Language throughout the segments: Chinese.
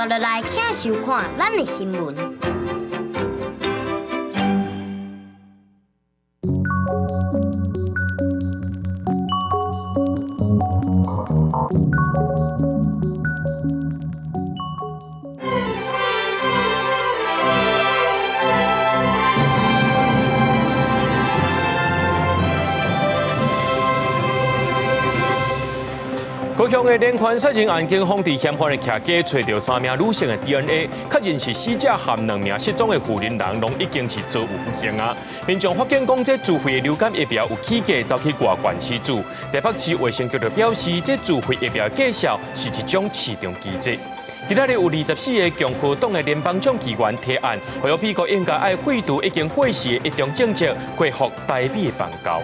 落来请收看咱的新闻。高雄的连环杀人案，警方伫嫌犯的徛家找到3名女性的 DNA， 确认是死者和2名失踪的妇人人，拢已经是遭有不幸啊。民众发现讲，这聚会的流感疫苗有起价，走去挂管市主。台北市卫生局就表示，这聚会疫苗的介绍是一种市场机制。今仔日有24个共和党的联邦总议员提案，要美国应该爱废除已经过时的一中政策，恢复台美的邦交。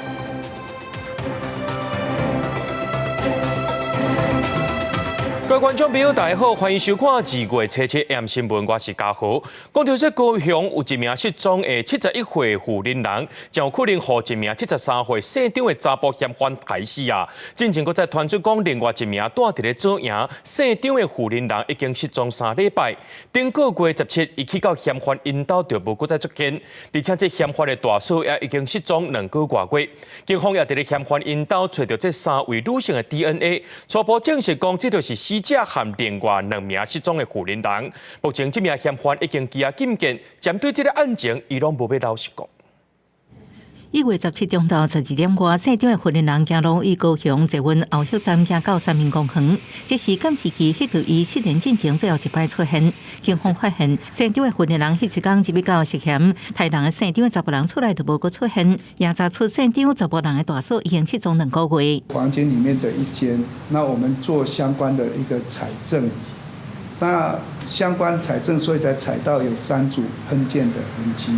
各位观众朋友，大家好，欢迎收看2月7日 AM 新闻，我是嘉豪。讲到这高雄有一名失踪的71岁妇人人，将有可能和一名73岁姓张的查甫嫌犯害死啊！之前，搁再传出讲，另外一名住伫咧左营姓张的妇人人已经失踪3礼拜。顶个月17，伊去到嫌犯因兜就无搁再出现，而且这嫌犯的大嫂也已经失踪2个多月。警方也伫咧嫌犯因兜找到这3位女性的 DNA， 初步证实讲，这就是死者和另外2名失踪的妇人人。目前，这名嫌犯已经羁押禁见，针对这个案情，伊拢无要老实讲。1月17中到12点外，姓张的妇人人行路于高雄捷运后溪站行到3民公园，这是监视器迄对伊失联进程最后一摆出现。警方发现，姓张的妇人人迄一天入去到涉嫌杀人的姓张的查甫人出来就无搁出现，也查出姓张查甫人的大嫂已经失踪2个月。房间里面的一间，那我们做相关的一个采证，那相关采证，所以才采到有3组喷溅的痕迹。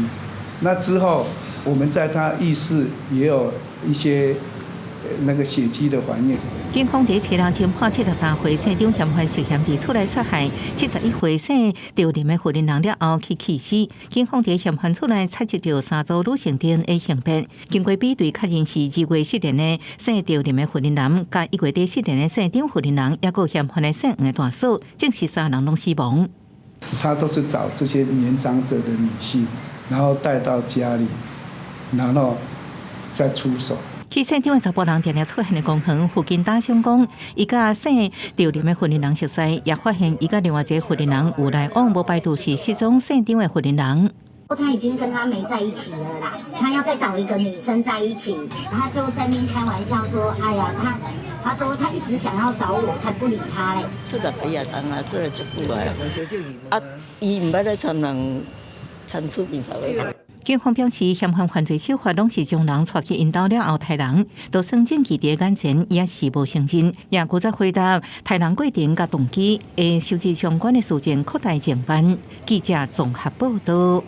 那之后，我们在他浴室也有一些那个血迹的还原。警方在7人侦破73岁姓张嫌犯涉嫌伫厝内杀害71岁姓赵林的妇人人了后去气死。警方在嫌犯厝内采集到3组女性 DNA 性别，经过比对，确认是2月失联的姓赵林的妇人人，加1月底失联的姓张妇人人，也有嫌犯的姓黄的大嫂，证实3人拢死亡。他都是找这些年长者的女性，然后带到家里，然后再出手。去姓张的查甫人常常出现的公园附近打相公，伊甲姓赵林的妇人人熟悉，也发现伊甲另外一个妇人人有来往，无排除是失踪姓张的妇人人。他已经跟他没在一起了啦，他要再找一个女生在一起，他就在那边开玩笑说：“哎呀，他说他一直想要找我，才不理他嘞。”出来几日当啊，出来就久来啊，伊唔捌咧参人参出面头咧。警方表示，嫌犯犯罪手法拢是将人带去引导了后杀人，就算证据伫眼前，也是无承认，也搁再回答杀人过程甲动机，会收集相关的事件扩大侦办。记者综合报道。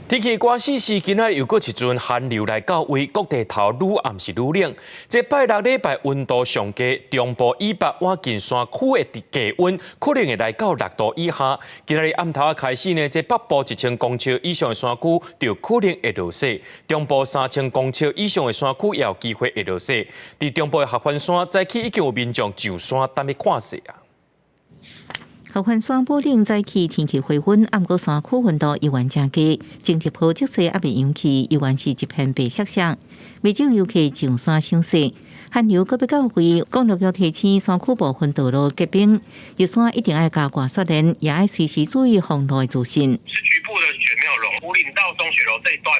天气关系是今仔又过一阵寒流来到位，各地头愈暗是愈冷。这拜6礼拜温度上低，中部以北往近山区的低温可能会来到6度以下。今仔日暗头开始呢，这北部1000公尺以上的山区就可能会落雪，中部3000公尺以上的山区也有机会会落雪。伫中部的合欢山，早起已经有民众上山等要看雪啊。合欢山坡顶早起天气回温，暗过山区温度依然正低，前一波即时也未引起，依然是一片白色色。未少游客上山赏雪，寒流搁要到位，公路要提醒山区部分道路结冰，入山一定要加挂雪链，也要随时注意封路的资讯。市区部的雪没有融，武岭到中雪楼这一段，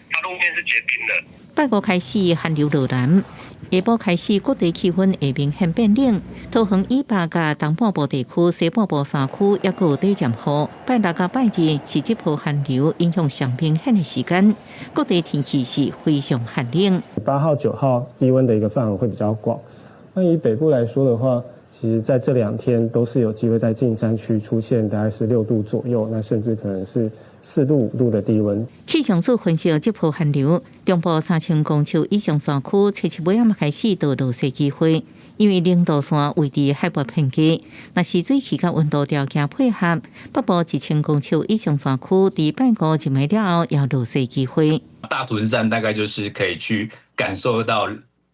它路面是结冰的。拜五开始寒流落南。下晡开始，各地气温会明显变冷。桃园以北甲东半部地区、西半部山区也有短暂雨。拜6甲拜日是这波寒流影响上明显的时间，各地天气是非常寒冷。8号、9号低温的一个范围会比较广。那以北部来说的话，其实在这2天都是有机会在近山区出现大概是6度左右，那甚至可能是4度、5度的低温。气象署分析，这波寒流，中部3000公尺以上山区，初七尾暗开始都落雪机会，因为零度线位于海拔偏低，若是水气甲温度条件配合，北部1000公尺以上山区，伫拜五入暝了后，要落雪机会。大屯山大概就是可以去感受到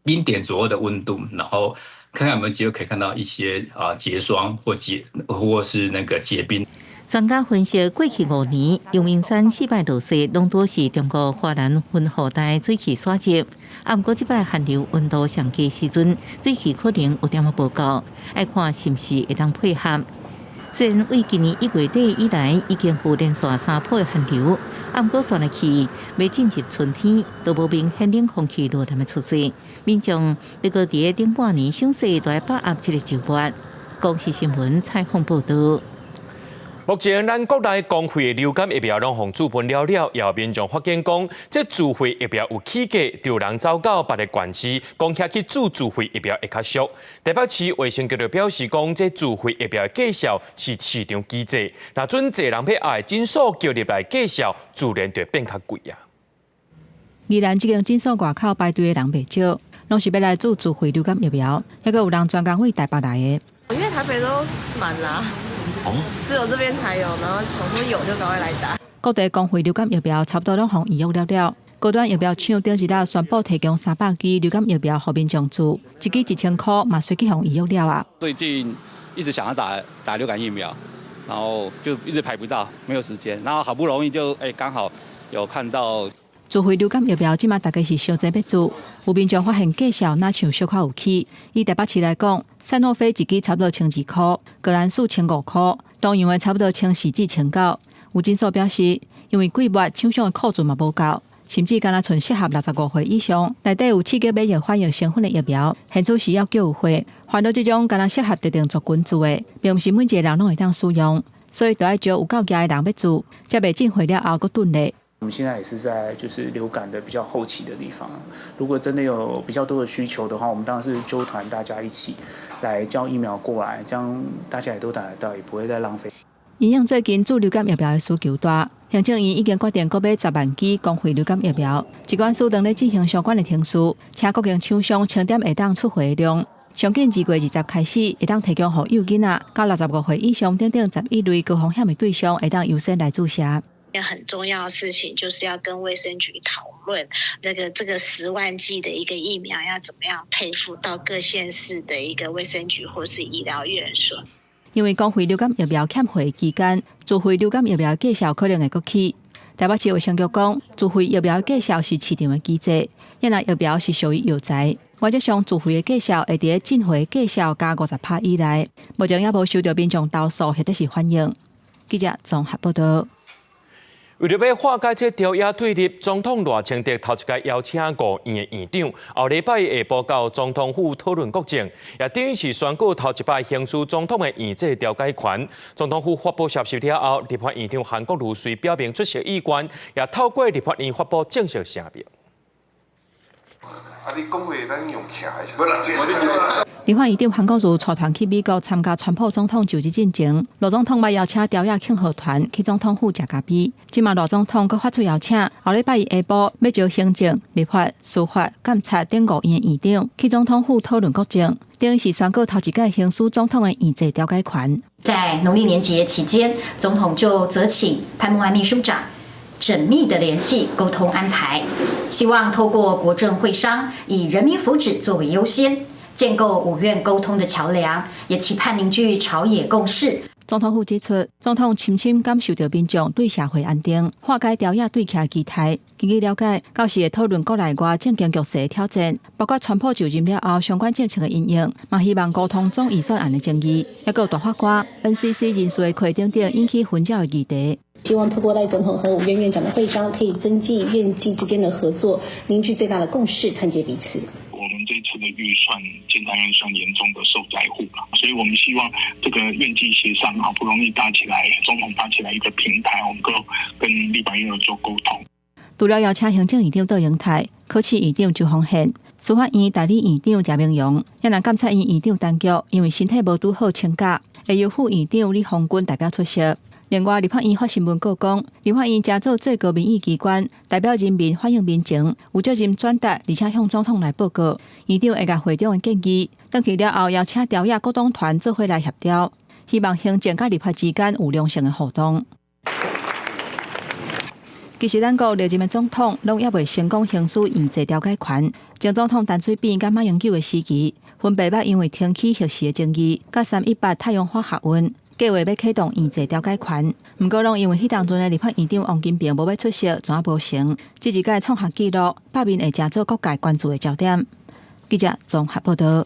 0点左右的温度，然后看看有没有机会可以看到一些结霜或是那个结冰。专家分析，过去5年，阳明山4摆落雪，拢都是中国华南云河带水汽所致。不过，这摆寒流温度上低时阵，水汽可能有点不够，要看是不是会当配合。虽然为今年1月底以来已经有连续3波寒流，不过算来去未进入春天，都无明显冷空气落淡的出现。民众要搁伫顶半年赏雪，都要把握这个周末。公视新闻采访报道。目前，咱国内公费的流感疫苗拢互注喷了，也有民众发现讲，这自费疫苗有起价，有人走到别个县市，讲遐去注自费疫苗会较俗。台北市卫生局就表示讲，这自费疫苗的价销是市场机制，若准侪人要爱诊所叫入来价销，自然就变较贵啊。宜兰这间诊所外口排队的人袂少，拢是要来注自费流感疫苗，还佫有人专工为台北来的。因为台北都满啦。只有这边才有，然后想说有就赶快来打。各地公费流感疫苗差不多拢互预约了。高端疫苗厂顶一日宣布提供300支流感疫苗给民众注，一支1000块，嘛随去互预约了啊。最近一直想要打流感疫苗，然后就一直排不到，没有时间，然后好不容易就刚好有看到。自费流感疫苗，即马大概是小济要注，有民众发现价销哪像小可有起。以台北市来讲，赛诺菲一支差不多1200块，格兰素1500块，东洋的差不多1400至1900。有诊所表示，因为几月厂商的库存嘛无够，甚至敢若剩适合65岁以上，内底有刺激免疫反应成分的疫苗，现在是要叫有货。烦恼这种敢若适合特定族群做的，并不是每一个人拢会当使用，所以都要招有够价的人要做，才袂进货了后佫囤咧。我们现在也是在就是流感的比较后期的地方，如果真的有比较多的需求的话，我们当然是揪团大家一起来交疫苗过来，这样大家也都打得到，也不会再浪费。营养最近注流感疫苗的需求大，行政院已经决定购买10万剂公费流感疫苗，疾管署正在进行相关的程序，请各间厂商清点会当出货的量。上紧2月20开始，会当提供予幼囡仔、到65岁以上等等11类高风险的对象，会当优先来注射。很重要的事情就是要跟卫生局讨论这个10万剂的一个疫苗要怎么样配付到各县市的一个卫生局或是医疗院所。因为公费流感疫苗欠货期间，自费流感疫苗价销可能会搁起。台北市卫生局讲，自费疫苗价销是市场的机制，因为疫苗是属于药材，原则上自费的价销会伫进货价销加50%以内。目前也无收到民众投诉或者是反映。记者综合报道。为了要化解这朝野对立，总统赖清德头一届邀请5院的院长，后礼拜下晡到总统府讨论国政，也等于是选举头一摆行使总统的院制调解权。总统府发布消息了后，立法院长韩国瑜虽表明出席意愿，也透过立法院发布正式声明。你讲话咱用徛的，立法院长韩国瑜带团去美国参加川普总统就职进程，罗总统要邀请朝野庆贺团去总统府食咖啡。今嘛罗总统阁发出邀请，后礼拜下晡要招行政、立法、司法、监察等5院院长去总统府讨论国政，等于是选举头一届行使总统的院制调解权。在农历年节期间，总统就责请潘孟安秘书长缜密的联系沟通安排，希望透过国政会商，以人民福祉作为优先，建构5院沟通的桥梁，也期盼凝聚朝野共识。总统府指出，总统深深感受到民众对社会安定、化解朝野对峙的期待。根据了解，到时会讨论国内外政经局势的挑战，包括川普就任了后相关政策的应用，嘛希望沟通总预算案的争议，也有大法官、NCC 人事的会等等引起混淆的议题。希望透过赖总统和5院院长的会商，可以增进院际之间的合作，凝聚最大的共识，团结彼此。我们这次的预算，健康院算严重的受灾户了，所以我们希望这个院际协商好不容易搭起来，总统搭起来一个平台，我们够跟立法院做沟通。除了邀请行政院长到阳台，考试院长周鸿宪、司法院代理院长谢明荣，也让监察院院长陈菊因为身体无拄好请假，会由副院长李鸿鈞代表出席。另外，立法院发新闻稿讲，立法院加做最高民意机关，代表人民反映民情，有责任转达，而且向总统来报告。院长会甲会长的建议，回去了后邀请朝野各党团做伙来协调，希望行政甲立法之间有良性的互动。其实，咱国历任的总统拢也未成功行使院制调解权。前总统陈水扁甲马英九的时期，分别捌因为天气核实的争议，甲318太阳花学运计划要启动院际调解权，不过拢因为迄当阵的立法院长王金平无要出席，怎啊无成？这一届创下纪录，罢免会加做各界关注的焦点。记者综合报道。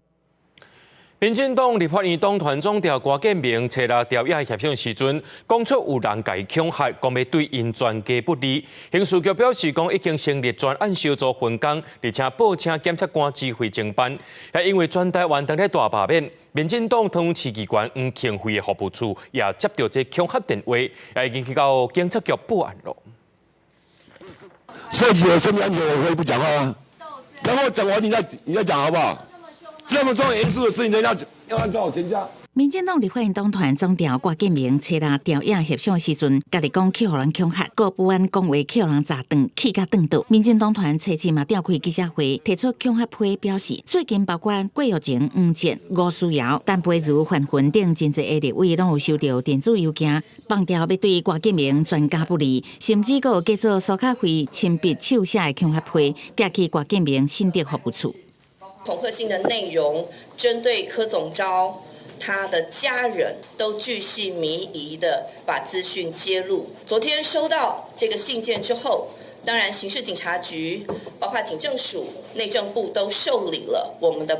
民进党立法院党团总调郭建明找来调解协商时阵，讲出有人甲伊恐吓，讲要对因全家不利。刑事局表示，讲已经成立专案小组分工，而且报请检察官指挥侦办。也因为全台湾当咧大罢免，民进党通市机关黄庆辉的服务处也接到这恐吓电话，也已经去到警察局报案了。涉及了生命安全，我可以不讲话吗？等我讲完，你再讲好不好？这么重要严肃的事情，要按照我请假。民进党立法院党团总调郭建明找来调解协商的时阵，家己讲去互人恐吓，各不安讲话去互人砸断，气甲断倒。民进党团初次嘛召开记者会，提出恐吓批表示，最近包括郭玉成、黄捷、吴思瑶、陈培如、范云等真侪立委拢有收到电子邮件，放调要对郭建明全家不利，甚至阁有叫做苏卡辉亲笔手写的恐吓批，寄去郭建明新德服务处。恐吓性的内容针对柯总召他的家人都巨细靡遗的把资讯揭露。昨天收到这个信件之后，当然刑事警察局、包括警政署、内政部都受理了我们的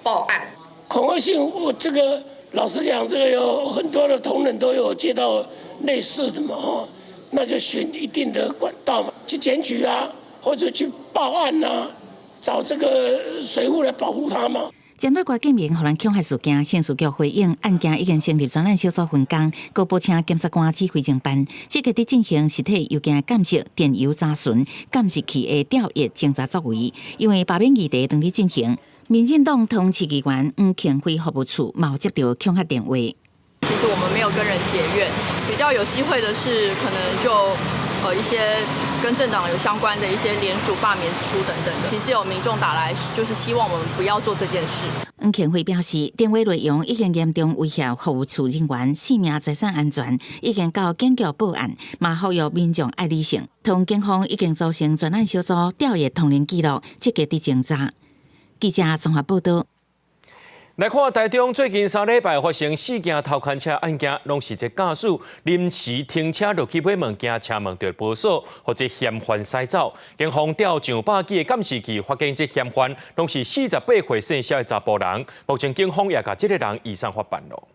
报案。恐吓性，我这个老实讲，这个有很多的同仁都有接到类似的嘛，那就选一定的管道嘛，去检举啊，或者去报案啊。找这个水务来保护他吗？针对郭建明互人恐吓事件，刑事局回应案件已经成立专案小组分工，各报请检察官指挥侦办，积极地进行实体邮件监视、电邮查询、监视器的调阅侦查作为。因为罢免议题当日进行，民进党通市议员黄庆辉服务处冇接到恐吓电话。其实我们没有跟人结怨，比较有机会的是可能就。一些跟政党有相关的一些联署、罢免书等等的，其实有民众打来，就是希望我们不要做这件事。黄庆辉表示，电话内容已经严重威胁服务处人员性命、财产安全，已经到警局报案，嘛呼吁民众爱理性。同警方已经组成专案小组调阅通联记录，积极地侦查。记者综合报道。来看台中最近3礼拜发生4件偷牵车案件，拢是这驾驶临时停车落去买物件，车门就保锁，或者嫌犯驶走。警方调上百支的监视器，发现这嫌犯拢是48岁生小的查甫人。目前警方也甲这个人移送法办了。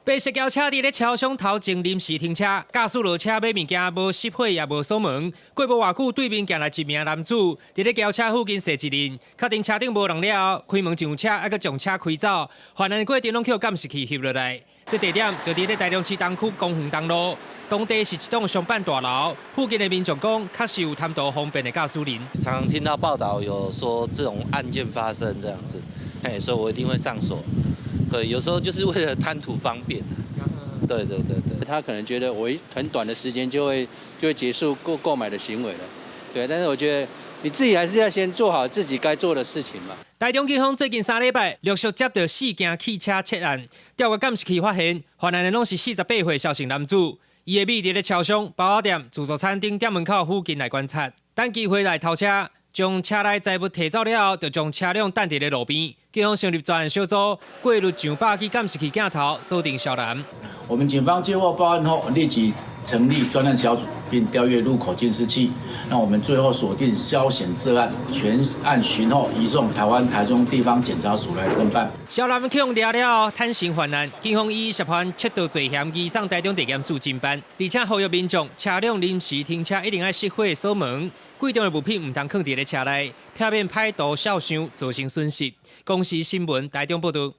白色轿车伫咧桥上头前临时停车，驾驶落车买物件无熄火也无锁门。过无偌久，对面行来一名男子，伫咧轿车附近踅一轮，确定车顶无人了后，开门上车，还阁将车开走。犯案的过程拢靠监视器翕落来。这地点就伫咧台中市东区公园东路，当地是一栋商办大楼，附近的民众讲，确实有贪图方便的驾驶人。常听到报道有说这种案件发生这样子，所以我一定会上锁。对，有时候就是为了贪图方便。对，他可能觉得我很短的时间就会结束购买的行为了。对，但是我觉得你自己还是要先做好自己该做的事情嘛。台中警方最近3礼拜陆续接到4件汽车窃案，调阅监视器发现，犯案的拢是48岁萧姓男子，伊的米伫咧桥上、包仔店、自助餐厅店门口附近来观察，等机会来偷车。将车内财物提走了后，就将车辆停伫咧路边。警方成立专案小组，过滤上百支监视器镜头，锁定小男。我们警方接获报案后，立即成立专案小组，并调阅路口监视器。那我们最后锁定萧显涉案，全案讯后移送台中地方检察署来侦办。小男控抓了后，坦承犯案，警方以涉嫌窃盗罪嫌移送台中地检署侦办，而且呼吁民众车辆临时停车一定要熄火锁门。贵重的物品唔通放伫咧车内，避免歹徒烧伤造成损失。公视新闻台中报道。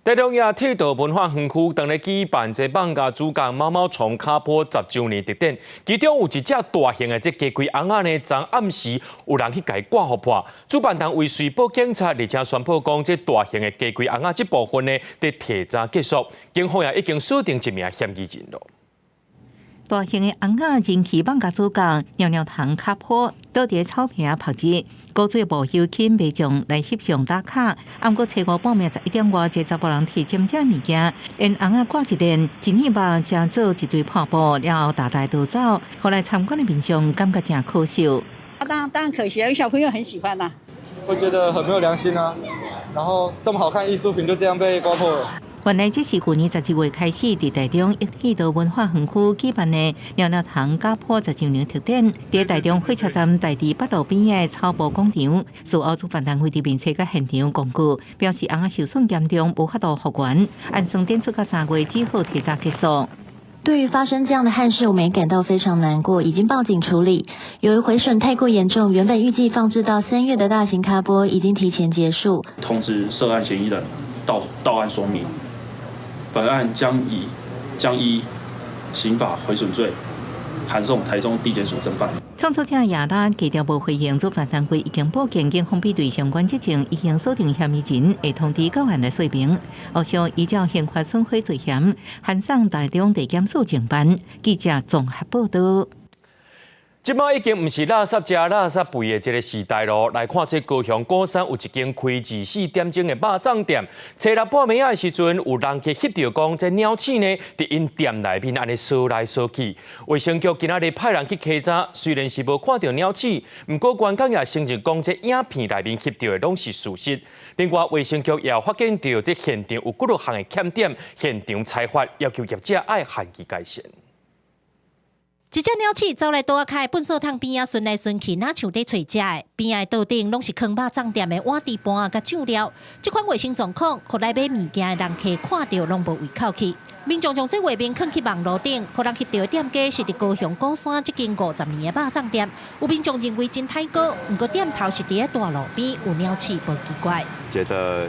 台中亚铁道文化园区当咧举办这放假主港毛毛虫卡坡10周年特典，其中有一只大型的这鸡龟翁仔呢，昨暗时有人去甲伊挂互破，主办单位随报警察，而且宣布讲这大型的鸡龟翁仔这部分呢，得提早结束，警方也已经锁定一名嫌疑人了。大型的翁仔人气放假主港尿尿塘卡坡倒伫草坪拍日，高水无休勤民众来翕相打卡。暗过初5半暝11点外，这查甫人摕尖物件，因翁仔挂一链，真希望加做一堆破布，了后大带逃走。后来参观的民众感觉真可惜。当然可惜啊，因为小朋友很喜欢呐。会觉得很没有良心啊。然后这么好看艺术品就这样被刮破了。原来这是去年11月开始，伫台中一体道文化园区举办的鸟鸟堂家破10周年特展。伫台中火车站大地北路边的草埔广场，事后主办单位伫面车甲现场公告，表示翁受损严重，无法度复原，按算展出到3月只好提早结束。对于发生这样的憾事，我们也感到非常难过，已经报警处理。由于毁损太过严重，原本预计放置到3月的大型咖播已经提前结束。通知涉案嫌疑人到案说明，本案将依刑法毁损罪函送台中地检署侦办。创作者亚拉低调无回应，主办单位已经报警，警方比对相关执证，已经锁定嫌疑人，会通知到案来说明。后续依照刑法损毁罪嫌，函送台中地检署侦办。记者综合报道。即摆已经毋是垃圾食、垃圾肥的这个时代咯。来看这高雄果山有一间开24点钟的肉粽店，初6半暝的时阵，有人去翕到讲，这鸟鼠呢，伫因店内面安尼扫来扫去。卫生局今仔日派人去稽查，虽然是无看到鸟鼠，不过员工也承认讲，这影片内面翕到的拢是事实。另外，卫生局也发现到这现场有几多项的欠点，现场采发，要求业者爱限期改善。一只鸟鼠走来倒仔开粪扫桶边啊，顺来顺去，哪像在找食的？边仔道顶拢是坑肉粽店的碗碟盘甲酱料。这款卫生状况，互来买物件的人客看到拢无胃口去。民众将这画面放去网络顶，互人翕到的店家是伫高雄果山这间50年的肉粽店。有民众认为真太高，不过店头是伫咧大路边，有鸟鼠无奇怪。觉得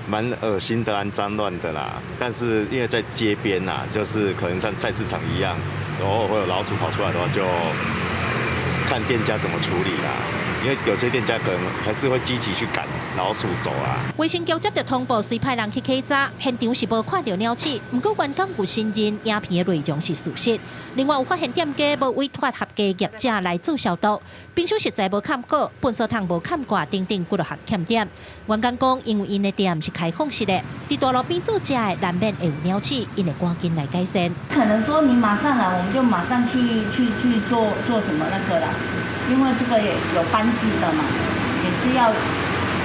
蛮恶心的、脏乱的啦，但是因为在街边呐，就是可能像菜市场一样，然后会有老鼠跑出来的话，就看店家怎么处理啦。因为有些店家可能还是会积极去赶老鼠走啊。卫生局接到通报，随派人去稽查，现场是无看到鸟鼠，不过员工有承认影片的内容是事实。另外有发现店家无委托合格业者来做消毒，冰箱实在无看过，粪扫桶无看挂，等等几多项欠点。员工讲，因为因的店是开放式的，伫大路边做食的难免会有鸟鼠，因会赶紧来改善。可能说你马上来，我们就马上去做什么那个啦，因为这个也有班制的嘛，也是要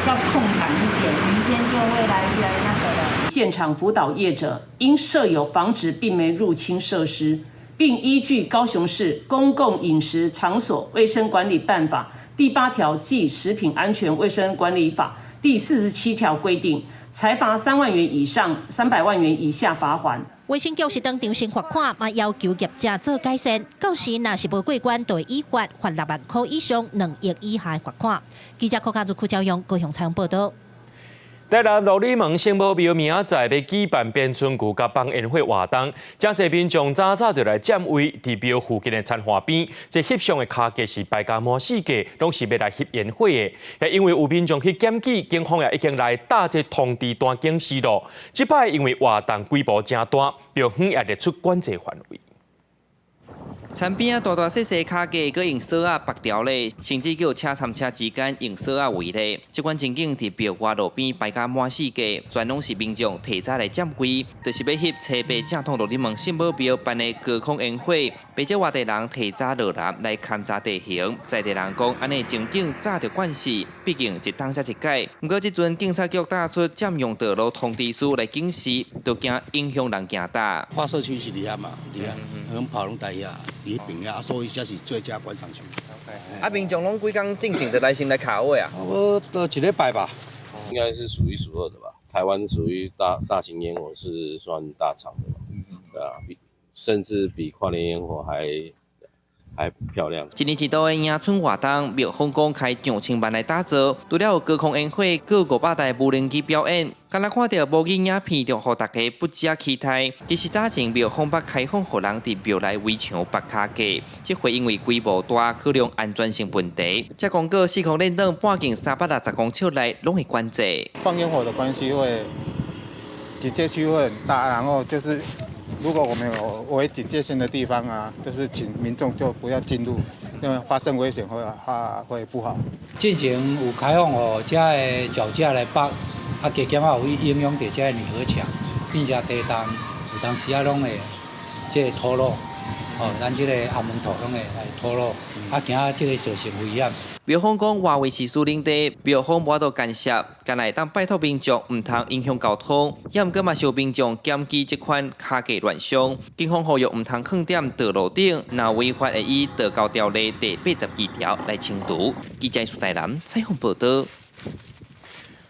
较空档一点，明天就会来那个了。现场辅导业者因设有防止病媒入侵设施，并依据高雄市公共饮食场所卫生管理办法第8条暨食品安全卫生管理法第47条规定，裁罚3万元以上300万元以下罚锾。卫生局是当场先罚款，嘛要求业者做改善。到时若是无过关，就会依法罚6万块以上2亿以下的罚款。记者柯嘉如、柯昭勇高雄采访报道。台南鹿里门圣母庙明仔载要举办变春牛甲放烟火活动，真侪民众早早就来占位伫庙附近的田花边。这翕相的卡价是百家满四价，拢是要来翕烟火的。也因为有民众去检举，警方也已经来打这通知单警示咯。这摆因为活动规模真大，庙方也列出管制范围。田边大大细细卡架，搁用锁啊绑条咧，甚至叫车参车之间用锁啊围咧。这款情景伫庙外路边摆甲满四界，全拢是民众提早来占位，就是要翕初八正统鹿里门圣母庙办的高空烟火。不少外地人提早落南来勘察地形，在地人讲安尼情景早着惯势，毕竟一冬才一届。不过这阵警察局打出占用道路通知书来警示，都惊影响人行大。花社区是离岸嘛，离岸，拢跑拢台遐。伫边啊，所以才是最佳观赏区。啊，民众拢几工进前就来先来卡位啊？我都1礼拜吧。应该是数一数二的吧。台湾属于大型烟火是算大场的，对啊，甚至比跨年烟火还漂亮。一年一度的迎春活动，庙方公开上千万来打造，除了有高空烟火，还有500台无人机表演。刚才看到无影影片，就让大家不止期待。其实早前庙方捌开放，互人伫庙内围墙绑卡架，这回因为规模大，可能安全性问题。这广告4空链等半径360公尺内拢会关制。放烟火的关系会警戒区会很大，然后就是。如果我们有违警戒线的地方啊，就是请民众就不要进入，因为发生危险会不好。进前有开放哦，这的脚架来绑，啊，加减啊有影响到这女儿墙，并且地动有当时啊拢会这脱落，咱这个澳门土拢会来吐露，惊这个造成危险。庙方讲外围是私领地，庙方无多干涉，干来当拜托民众唔通影响交通，也毋过嘛受民众检举这款卡价乱象，警方呼吁唔通放踮道路顶，若违法会以道交条例第82条来惩处。记者苏台南采访报道。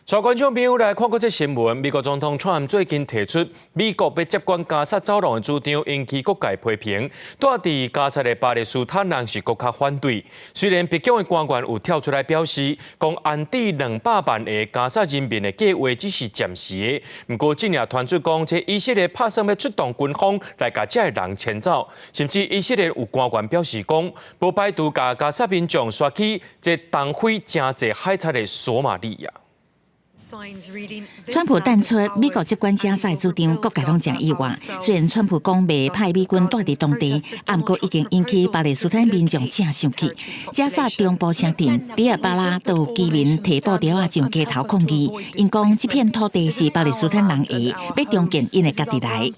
全观众朋友来看过这新闻，美国总统川普最近提出美国要接管加沙走廊的主张，引起各界批评。住伫加沙的巴勒斯坦人是更加反对。虽然北京的官员有跳出来表示，讲安置200万个加沙人民的计划只是暂时的，不过今日传出讲，这以色列拍算要出动军方来把这个人迁走，甚至以色列有官员表示讲，无排除把加沙民众刷去这东非真侪海产的索马利亚。川普淡出美国接管加沙主张，各界拢真意外。虽然川普讲未派美军待伫当地，不过已经引起巴勒斯坦民众正生气。加沙中部城镇迪亚巴拉都有居民提布条上街头抗议，因讲这片土地是巴勒斯坦人的，要重建因的家己来。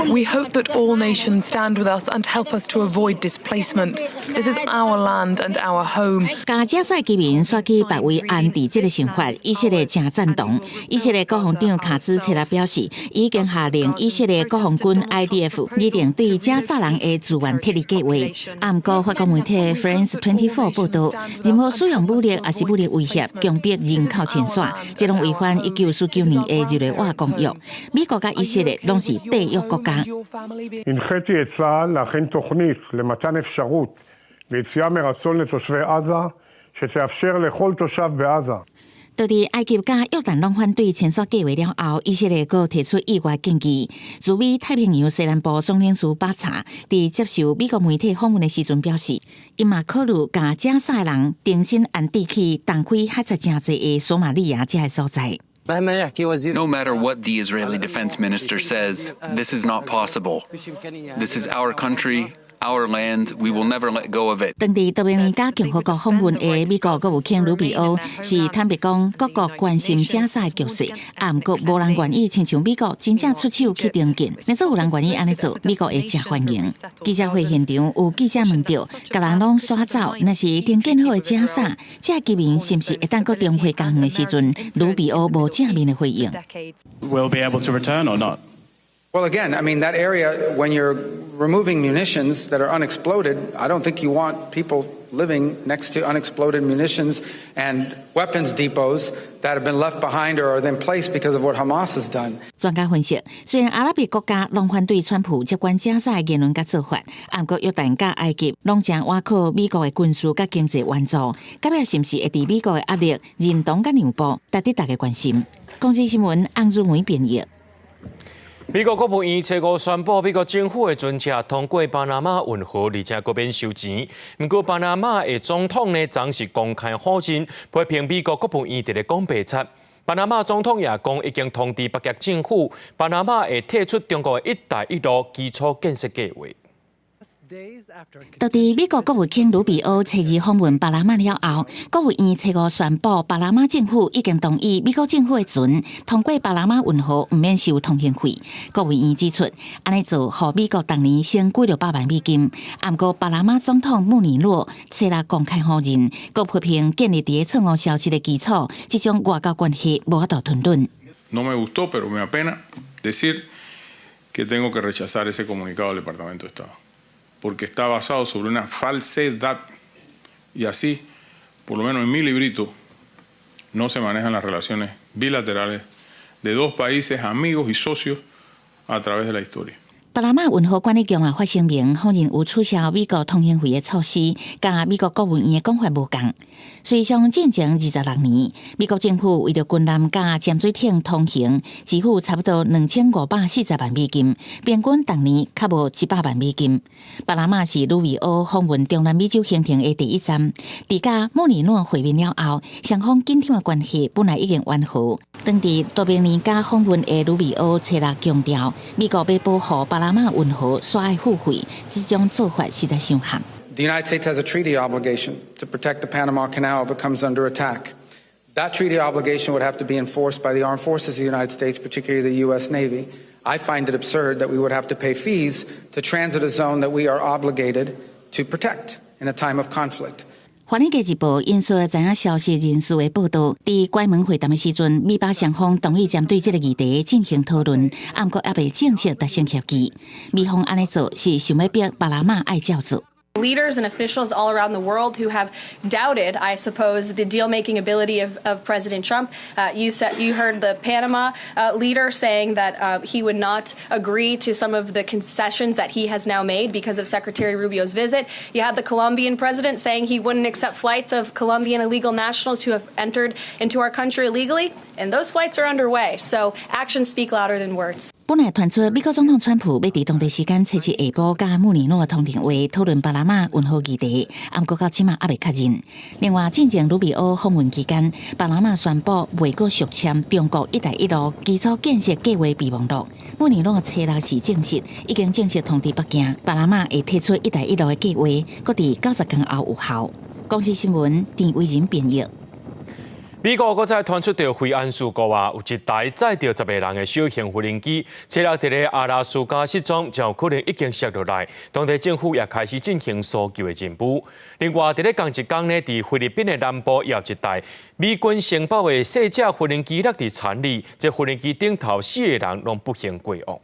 We hope that all nations stand with us and help us to avoid displacement. This is our land and our home. 加沙居民刷去别位安置这个想法。以色列正赞同。以色列国防长卡兹切拉表示，已经下令以色列国防军 IDF 拟定对加沙人的资源撤离计划。不过，法国媒体 France 24报道，任何使用武力也是武力威胁、强迫人口迁徙，这拢违反1949年的日内瓦公约。美国甲以色列拢是缔约国家。הנחיתי את צה"ל להכין תוכנית למתן אפשרות ליציאה מרצון לתושבי עזה, שתאפשר לכל תושב בעזה. 到伫埃及甲约旦拢反对迁徙计划了后，以色列阁提出意外建议。驻美太平洋西南部总领事巴查伫接受美国媒体访问的时阵表示，因嘛考虑甲加沙人重新安置去东非海产真济的索马利亚这个所在。No matter what the Israeli defense minister says, this is not possible. This is our country. Our land, we will never let go of it. 当地多名加共和国访问的美国国务卿鲁比欧是坦白讲，各国关心加沙的局势，不过无人愿意亲像美国真正出手去重建。若做有人愿意安尼做，美国会真欢迎。记者会现场有记者问到，甲人拢刷走，若是重建好的加沙，这居民是不是会当搁重回家园的时阵，鲁比欧无正面的回应。 Will be able to return or not? Well, again, I mean, that area, when you're removing munitions that are unexploded, I don't think you want people living next to unexploded munitions and weapons depots that have been left behind or are then placed because of what Hamas has done. 专家分析，虽然阿拉伯国家拢反对川普接管加沙的言论甲做法，不过约旦甲埃及拢将倚靠美国的军事甲经济援助，到尾是毋是会伫美国的压力认同甲让步，值得大家关心。国际新闻洪如梅编译。美国国务院初五宣布，美国政府的专车通过巴拿马运河，而且搁免收钱。不过，巴拿马的总统呢，总是公开否认批评美国国务院个讲白贼。巴拿马总统也讲，已经通知北京政府，巴拿马会退出中国的一带一路基础建设计划。 到伫美国国务卿鲁比欧初二访问巴拿马了后，国务院初五宣布，巴拿马政府已经同意美国政府的船通过巴拿马运河唔免收通行费。国务院指出，安尼做，互美国当年省几600万美金。不过，巴拿马总统穆尼诺初六公开否认，佮批评建立伫错误消息的基础，这种外交关系无法度吞论。No me gustó, pero me apena decir que tengo que rechazar ese comunicado del Departamento de Estado. Porque está basado sobre una falsedad y así, por lo menos en mi librito, no se manejan las relaciones bilaterales de dos países amigos y socios a través de la historia. 巴拿马运河管理局也发声明，否认有取消美国通行费的措施，甲美国国务院的讲法无同。随上进前26年，美国政府为着军舰甲潜水艇通行，支付差不多2540万美金，平均当年较无100万美金。巴拿马是鲁比欧访问中南美洲行程的第一站。伫甲莫尼诺会面了后，双方紧张的关系本来已经缓和。当地多名年加访问的鲁比欧初六强调，美国要保护巴拿马运河所爱付费，这种做法实在伤害。 The United States has a treaty obligation to protect the Panama Canal if it comes under attack. That treaty obligation would have to be enforced by the armed forces of the United States, particularly the U.S. Navy. I find it absurd that we would have to pay fees to transit a zone that we are obligated to protect in a time of conflict. 华尔街日报引述知影消息人士的报道，伫关门会谈的时阵，美巴双方同意针对这个议题进行讨论，不过还未正式达成协议。美方安尼做是想要逼巴拿马爱照做。Leaders and officials all around the world who have doubted, I suppose, the deal-making ability of President Trump. You heard the Panama leader saying that he would not agree to some of the concessions that he has now made because of Secretary Rubio's visit. You had the Colombian president saying he wouldn't accept flights of Colombian illegal nationals who have entered into our country illegally, and those flights are underway. So actions speak louder than words. 本来传出美国总统川普要伫当地时间7日下晡甲穆尼诺通电话讨论巴拿马运河议题，不过到即马还未确认。另外，进前卢比欧访问期间，巴拿马宣布未搁续签中国“一带一路”基础建设计划备忘录。穆尼诺初六时证实，已经正式通知北京，巴拿马会提出“一带一路”的计划，搁伫90天后有效。公司新闻田伟仁编译。美国搁再传出着飞安事故有一台载着10个人的小型无人机，车辆伫咧阿拉斯加失踪，就可能已经摔落来。当地政府也开始进行搜救的任务。另外，伫咧同一天呢，伫菲律宾的南部也有一台美军承包的细只无人机落伫产里，这无人机顶头4个人拢不幸过往。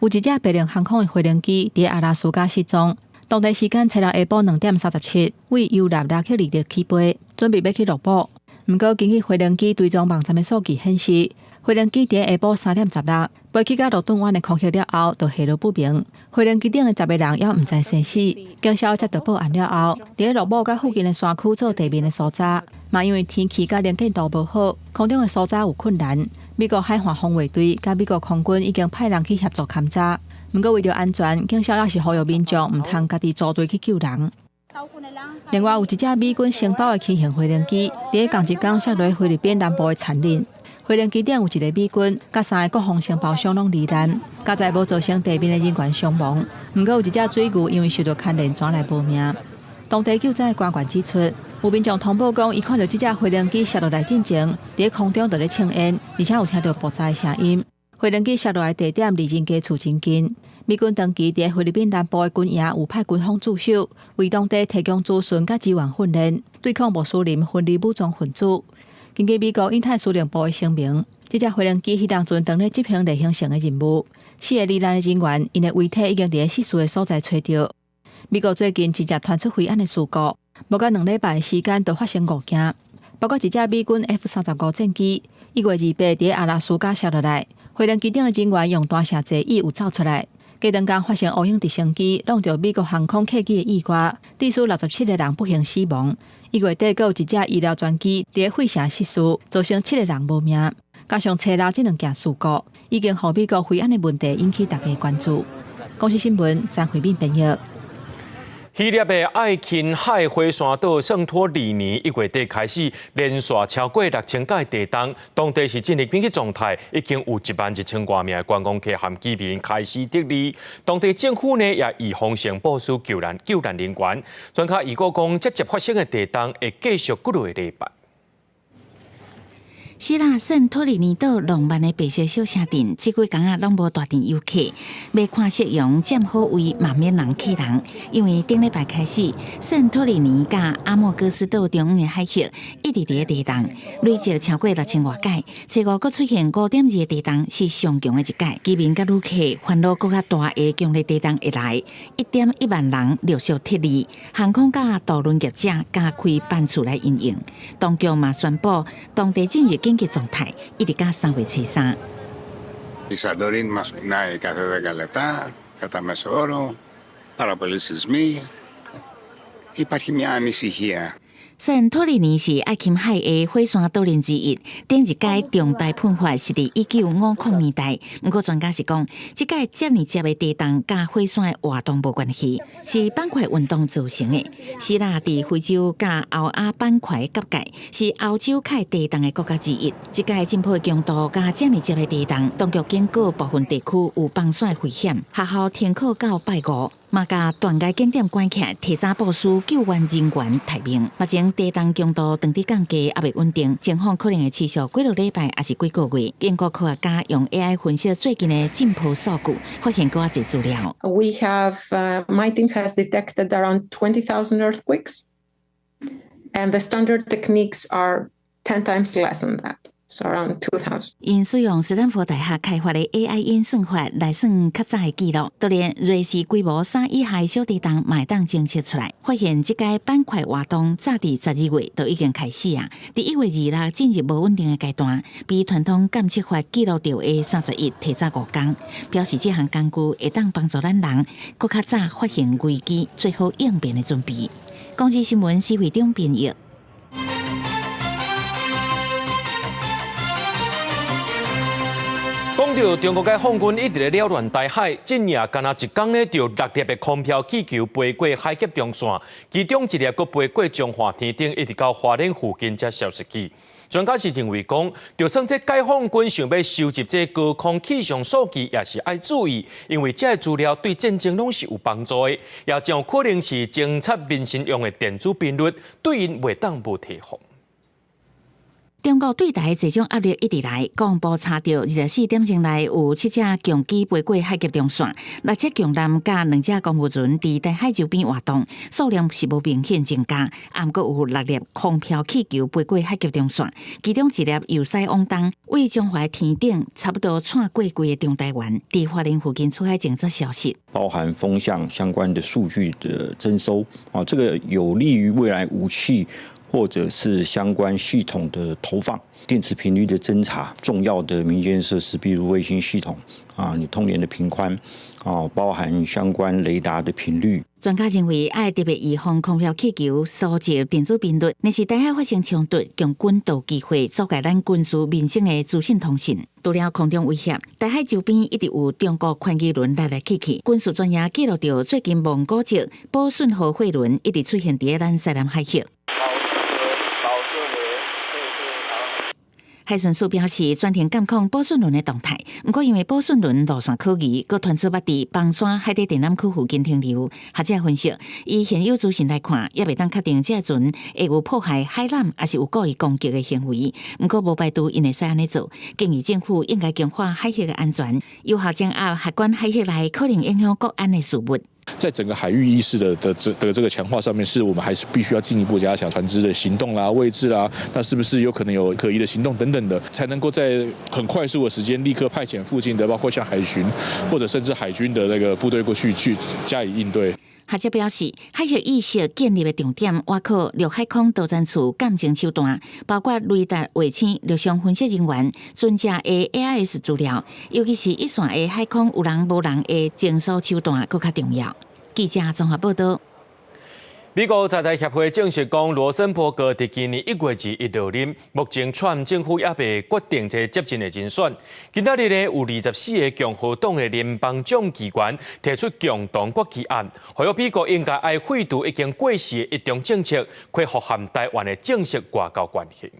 有一只白龙航空的无人机伫阿拉斯加失踪。当地时间初六下晡2点37，为尤纳拉克利的起飞，准备要去落补。不过，根据飞行机追踪网站的数据显示，飞行机伫下晡3点16飞去到罗顿湾的空隙了后，就下落不明。飞行机顶的10个人也毋知生死。警消接到报案了后，伫落补甲附近的山区做地面的搜查，嘛因为天气甲能见度无好，空中的搜查有困难。美国海岸防卫队甲美国空军已经派人去协助勘查。不过为着安全，警消也是呼吁民众唔通家己组队去救人。另外有一只美军承包的轻型飞行机，伫同一天摔落菲律宾南部的产林。飞行机顶有一个美军，甲3个国防承包商拢罹难，加在无造成地面的人员伤亡。不过有一只水牛因为受到牵连转来无命。当地救灾官员指出，有民众通报讲，伊看到这只飞行机摔落来进前，伫空中就咧庆烟，而且有听到爆炸的声音。飞行机摔落来地点离人家厝真近。美军长期伫菲律宾南部的军营有派军方驻守，为当地提供资讯甲支援训练，对抗穆斯林分离武装分子。根据美国印太司令部的声明，这只飞行机迄当阵当咧执行例行性的任务，4个罹难的人员因的遗体已经伫失事的所在找到。美国最近直接传出飞安的事故，无到2礼拜的时间就发生误件，包括一只美军 F-35战机1月28伫阿拉斯加摔落来，飞行机顶的人员用大声坐椅有走出来。隔两天发生乌鹰直升机弄到美国航空客机的意外，致使67个人不幸死亡。1月底，还有一只医疗专机伫废城失事，造成7个人无命。加上车拉这2件事故，已经让美国飞安的问题引起大家关注。公司新闻张慧敏编译。希腊的爱琴海火山岛圣托里尼1月底开始连续超过6000架地动，当地是进入紧急状态，已经有11000多名观光客和居民开始撤离。当地政府呢也预防性部署救援人员。专家预估讲，接发生的地动会继续几个礼拜。希腊圣托里尼岛浪漫的白色小城镇，这几天拢无大镇游客，要看夕阳占好位，嘛免人客人。因为顶礼拜开始，圣托里尼甲阿莫戈斯岛中央的海域一直伫地动，累积超过6000多届。初五佫出现5.2的地动，是上强的一届。居民甲旅客烦恼佫较大的强烈地动会来，1.1万人陆续撤离，航空甲渡轮业者加开班次来营运。当局嘛宣布，当地进入紧急状态，一直到3月23。Ισαντορίνη μας κουνάει κάθε 10 λεπτά, κατά μέσο όρο, πάρα πολλοί σεισμοί. Υπάρχει μια ανησυχία. 圣托里尼是爱琴海的火山岛链之一，顶一届重大喷发是伫1950年代。不过专家是讲，这届遮尔接的地动甲火山的活动无关系，是板块运动造成的。希腊伫非洲甲欧亚板块夹界，是欧洲开地动的国家之一。这届浸泡强度甲遮尔接的地动，当局警告部分地区有崩山危险，学校停课到拜5。嘛甲断崖景点关起来，提早部署救援人员待命。目前地动强度长伫降低，也未稳定，情况可能会持续几个礼拜，还是几个月。英国科学家用 AI 分析最近的浸泡数據，發現更多資料。We have, my team has detected around 20,000 earthquakes, and the standard techniques are 10 times less than that. So around 2,000. 因使用斯坦福大學開發的 AI 演算法來算較早的記錄，就連瑞士規模3以下小地動嘛會當偵測出來，發現這個板塊活動早佇12月就已經開始啊！伫1月2日進入無穩定的階段，比傳統監測法記錄到的31提早5天，表示這項工具會當幫助咱人更較早發現危機，做好應變的準備。公視新聞施惠中編譯。講到中國嘅空軍一直咧擾亂台海，今夜敢若一天咧就6粒嘅空飄氣球飛過海峽中線，其中一粒佫飛過中華天頂，一直到花蓮附近才消失去。專家是認為講，就算這解放軍想要收集這高空氣象數據，也是要注意，因為這資料對戰爭攏是有幫助的，也將可能是偵察民生用的電子頻率，對因袂當無提防。中國對台這種壓力一直來，國防部查到24點鐘內有7隻強機飛過海峽中線，6隻強艦加2隻公務船佇台海周邊活動，數量是無明顯增加。還閣有6粒空飄氣球飛過海峽中線，其中1粒由西往東，為中華天頂差不多穿過規個中台灣，佇花蓮附近出海前則消息。包含風向相關的數據的徵收，啊，這個有利於未來武器或者是相關系統的投放，電磁頻率的偵查，重要的民間設施，比如衛星系統啊，你通聯的頻寬啊，包含相關雷達的頻率。專家認為，要特別預防空飄氣球收集電子頻率，若是台海發生衝突，強軍就有機會阻礙咱軍事民生的資訊通信。除了空中威脅，台海周邊一直有中國寬機輪來去去。軍事專家記錄到，最近蒙古籍保順號貨輪一直出現喺咱西南海峽。海巡署表示，專程監控保順輪的動態，不過因為保順輪路線可疑，佮傳出捌佇房山海底電纜區附近停留。學者分析，以現有資訊來看，也未當確定這船會有破壞海纜，還是有故意攻擊的行為。不過無排除因會使安尼做，建議政府應該強化海峽的安全，有效掌握海關海峽內可能影響國安的事物。在整個海域意識的這個強化上面，是我們還是必須要進一步加強船隻的行動啦、位置啦，那是不是有可能有可疑的行動等等的，才能夠在很快速的時間立刻派遣附近的，包括像海巡或者甚至海軍的那個部隊過去加以應對。學者表示，海峽意識建立的重點，挖考陸海空作戰處感情手段，包括雷達、衛星、陸上分析人員、專家的 AIS 資料，尤其是一線的海空有人無人的偵搜手段更加重要。記者綜合報道。美國在台協會證實講，羅森伯格喺今年1月2日就任，目前川政府也未決定這接任的人選。今仔日呢，有24個共和黨的聯邦總機關提出共同決議案，呼籲美國應該要廢除已經過時的一中政策，恢復和台灣的正式外交關係。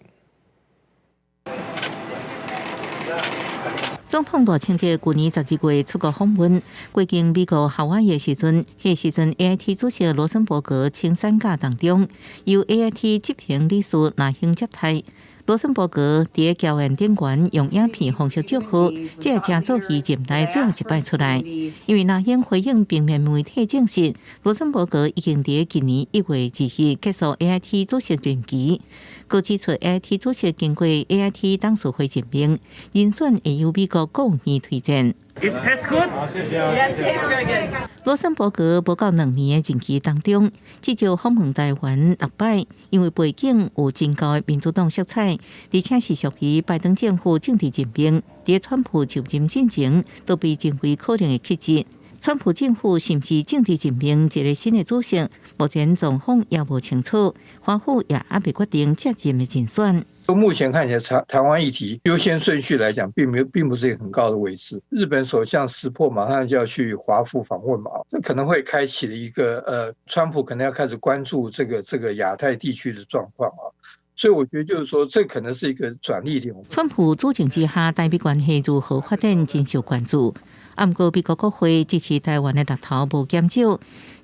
總統大清德去年12月出國訪問，過境美國夏威夷時陣，AIT 主席羅森伯格青山假當中，由 AIT 執行理事拿興接待。羅森伯格喺交換電源用影片方式祝福，這正做伊任內最後一擺出來。因為拿興回應平面媒體證實，羅森伯格已經喺今年1月2日結束 AIT 主席任期。佢指出 ，AIT 主席經過 AIT 董事會任命，人選會由美國國務院推薦。Is it taste good? Yes, it tastes very good. 羅森伯格無到2年的任期當中，至少訪問台灣6擺，因為背景有真高的民主黨色彩，而且是屬於拜登政府政治陣營，在川普就任進程都被認為可能的曲折。川普政府是不是政治任命一個新的主席，目前總統也無清楚，華府也還未決定接任的人選。目前看起來，台灣議題優先順序來講，並不是一個很高的位置。日本首相石破馬上就要去華府訪問嘛，這可能會開啟了一個川普可能要開始關注這個亞太地區的狀況啊。所以我覺得就是說，這可能是一個轉捩點。川普主政之下，台美關係如何發展，真受關注。不过美国国会支持台湾的力头无减少。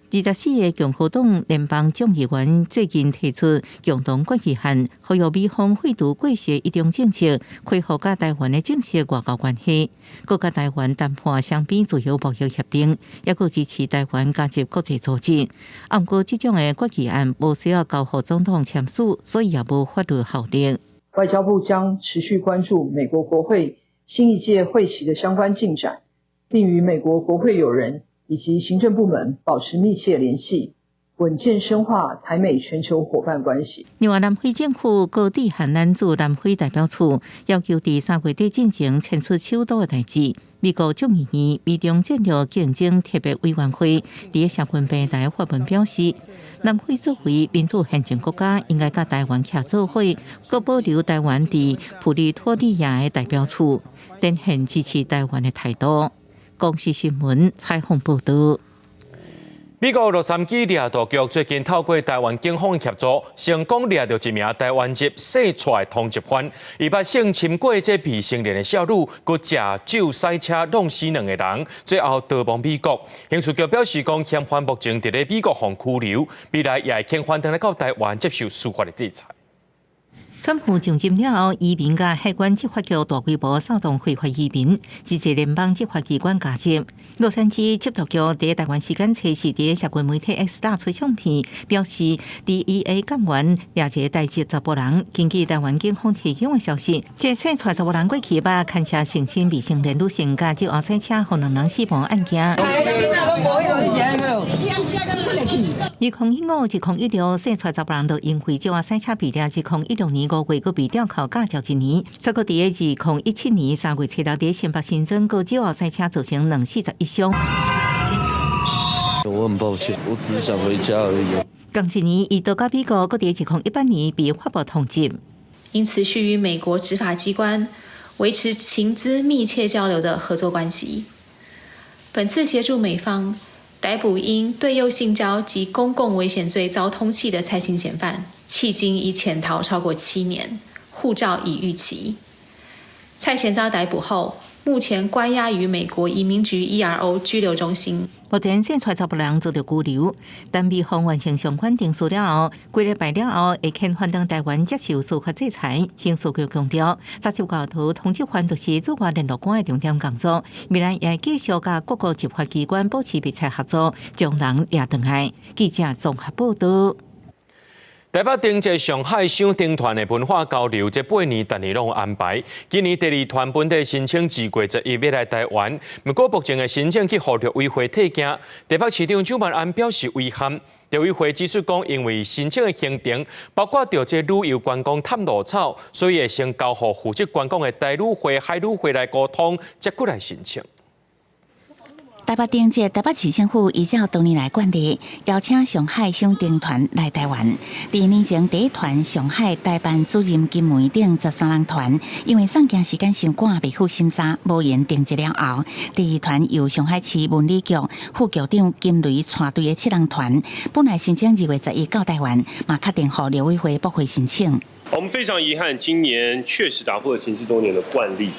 24个共和党联邦众议员最近提出共同决议案，呼吁美方废除过去一中政策，恢复甲台湾的正式外交关系，佮甲台湾谈判双边自由贸易协定，也佮支持台湾加入国际组织。不过，这种的决议案无需要交予总统签署，所以也无法律效力。外交部将持续关注美国国会新一届会期的相关进展，并与美国国会友人以及行政部门保持密切联系，稳健深化台美全球伙伴关系。另外，南非政府高地汉南驻南非代表处要求伫3月底进行迁出首都的代志。美国众议院美中战略竞争特别委员会伫社群平台发文表示，南非作为民主宪政国家，应该甲台湾协作伙，佮保留台湾伫普利托利亚的代表处，展现支持台湾的态度。公视新闻采访报道。美国洛杉矶掠夺局最近透过台湾警方协助，成功掠到一名台湾籍洗出通缉犯，伊捌性侵过这未成年的少女，佮食酒赛车弄死2个人，最后逃亡美国。刑事局表示讲，嫌犯目前伫咧美国被拘留，未来也会遣返回来到台湾接受司法的制裁。川普上任了后，移民甲海关执法局大规模扫动非法移民，支持联邦执法机关介入。洛杉矶缉毒局伫台湾时间初4伫社群媒体 X 打出相片，表示 DEA 干员掠一个代籍查甫人。根据台湾警方提供的消息，这洗出查甫人过去捌牵涉性侵未成年女性甲酒后赛车，互2人死亡案件。2015-2016洗出查甫人就因为酒后赛车被掠，2016年5月，佮被吊扣驾照1年。再佮伫2017年3月7日，伫新北新增个酒后赛车造成2死11伤。我很抱歉，我只是想回家而已。同一年，伊到甲美国，佮伫2018年被法部通缉。因此，需与美国执法机关维持情资密切交流的合作关系。本次协助美方逮捕因对幼性交及公共危险罪遭通缉的蔡姓嫌犯，迄今已潜逃超过7年，护照已逾期。蔡嫌遭逮捕后，目前关押于美国移民局 ERO 拘留中心。目前洗出查甫人做着拘留，但美方完成相关定数了后，几礼拜了后会遣返到台湾接受司法制裁。刑事局强调，查缉教徒通缉犯就是驻外联络官的重点工作，未来也继续甲各个执法机关保持密切合作，将人抓回来。记者综合报道。台北顶届上海赏灯团的文化交流，这8年逐年拢有安排。今年第2团本地申请2月11要来台湾，不过目前的申请去互陆委会退件。台北市长蒋万安表示遗憾。陆委会指出讲，因为申请的行程包括着这旅游观光探路草，所以会先交予负责观光的台旅会、海旅会来沟通，再过来申请。台北灯节，台北市政府依照多年来惯例，邀请上海赏灯团来台湾。第2年前第1团上海代办主任金梅等13人团，因为上镜时间伤赶，未赴审查，无缘定节了后，第2团由上海市文旅局副局长金雷带队的7人团，本来申请2月11到台湾，嘛确定予陆委会驳回申请。我们非常遗憾，今年确实打破了行之多年的惯例。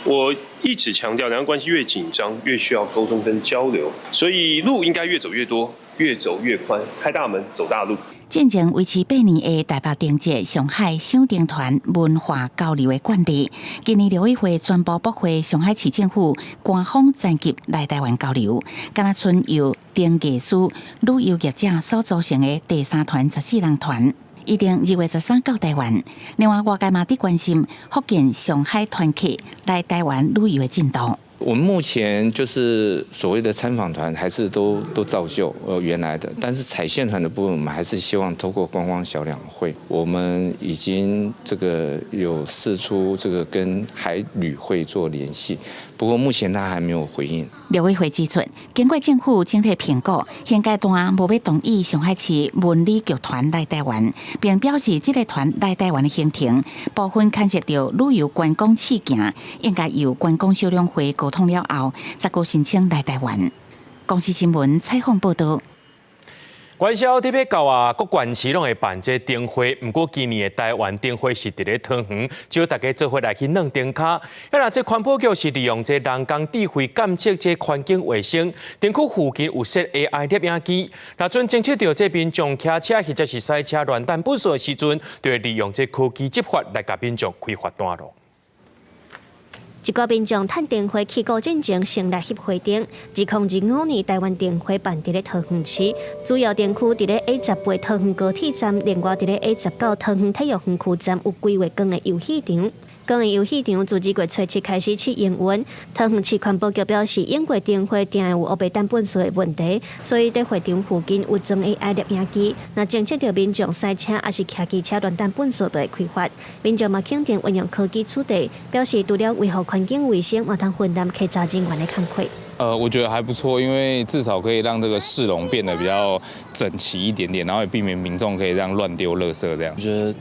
我一直强调，两岸关系越紧张，越需要沟通跟交流，所以路应该越走越多，越走越宽，开大门走大路。进前维持8年的台北灯节上海赏灯团文化交流的惯例，今年陆委会宣布驳回上海市政府官方暂级来台湾交流，敢若剩由灯艺师、旅游业者所组成的第3团14人团。一定2月13到台湾。另外，外界嘛伫关心福建上海团客来台湾旅游的进度。我们目前就是所谓的参访团，还是都照旧原来的，但是采线团的部分，我们还是希望透过观光小两会，我们已经这个有释出这个跟海旅会做联系，不过目前他还没有回应。陆委会指出，经过政府整体评估，现阶段无要同意上海市文旅局团来台湾，并表示这个团来台湾的行程部分牵涉到旅游观光事件，应该由观光小两会沟通了后，再个申请来台湾。公视新闻采访报道。元宵特别到啊，各县市拢会办这灯会。不过今年的台湾灯会是伫咧汤圆，招大家做伙来去弄灯卡。那这环保局是利用这人工智慧监测这环境卫生，灯区附近有设 AI 摄影机。那准侦测到这民众骑车或者是赛车乱弹不顺的时阵，就会利用这科技执法来甲民众开罚单咯。一个民众趁灯会起高进前成立协会灯，2025年台湾灯会办伫咧桃园市，主要灯区伫咧 A18桃园高铁站，另外伫咧 A19桃园体育园区站有规划光的游戏场。光的游戏场自2月初7开始试营运。桃园市环保局表示，英国灯会定有乌白蛋本数的问题，所以在会场附近有装 AI 摄影机。若侦测到民众赛车还是骑机车乱弹本数，就会开罚。民众嘛肯定运用科技处理，表示除了维护环境卫生，嘛通分担稽查人员的工课。我觉得还不错，因为至少可以让这个市容变得比较整齐一点点，然后也避免民众可以这样乱丢垃圾这样。我觉得